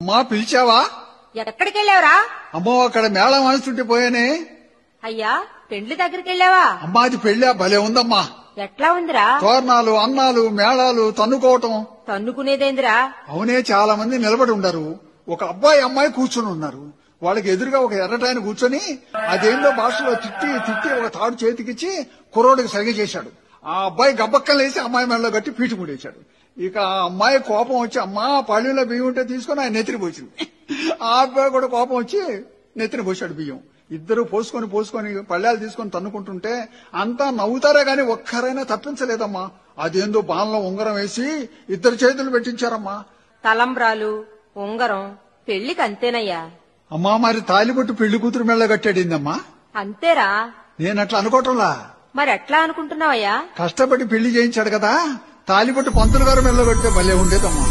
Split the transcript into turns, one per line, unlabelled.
అమ్మా పిలిచావా?
ఎక్కడికి వెళ్ళావురా?
అమ్మో అక్కడ మేళం అనుకుంటే పోయానే.
అయ్యా పెండ్లి దగ్గరికి వెళ్ళావా?
అమ్మా అది పెళ్ళా భలే ఉందమ్మా.
ఎట్లా ఉందిరా?
తోరణాలు అన్నాలు మేళాలు తన్నుకోవటం.
తన్నుకునేదేందిరా?
అవునే చాలా మంది నిలబడి ఉండరు. ఒక అబ్బాయి అమ్మాయి కూర్చొని ఉన్నారు. వాళ్ళకి ఎదురుగా ఒక ఎర్రటాయన కూర్చొని అదేందో భాషలో తిట్టి ఒక తాడు చేతికిచ్చి కుర్రోడికి సరిగ చేశాడు. ఆ అబ్బాయి గబ్బక్కలు వేసి అమ్మాయి మెడలో కట్టి పీటు ముడేశాడు. ఇక ఆ అమ్మాయి కోపం వచ్చి అమ్మా పళ్ళులో బియ్యం ఉంటే తీసుకుని ఆయన నెత్తిని పోసింది. ఆ అబ్బాయి కూడా కోపం వచ్చి నెత్తిని పోశాడు బియ్యం. ఇద్దరు పోసుకొని పళ్ళాలు తీసుకొని తన్నుకుంటుంటే అంతా నవ్వుతారే గాని ఒక్కరైనా తప్పించలేదమ్మా. అదేందో బాణలో ఉంగరం వేసి ఇద్దరు చేతులు పెట్టించారమ్మా.
తలంబ్రాలు ఉంగరం పెళ్లికి అంతేనయ్యా.
అమ్మా మరి తాలిబొట్టు పెళ్లి కూతురు మెళ్ళ కట్టాడిందమ్మా.
అంతేరా?
నేనట్లా అనుకోవటంలా.
మరి ఎట్లా అనుకుంటున్నావయ్యా?
కష్టపడి పెళ్లి చేయించాడు కదా, తాలిబొట్టు పంతులు గారు మెళ్ళ కట్టే భలే ఉండేదమ్మా.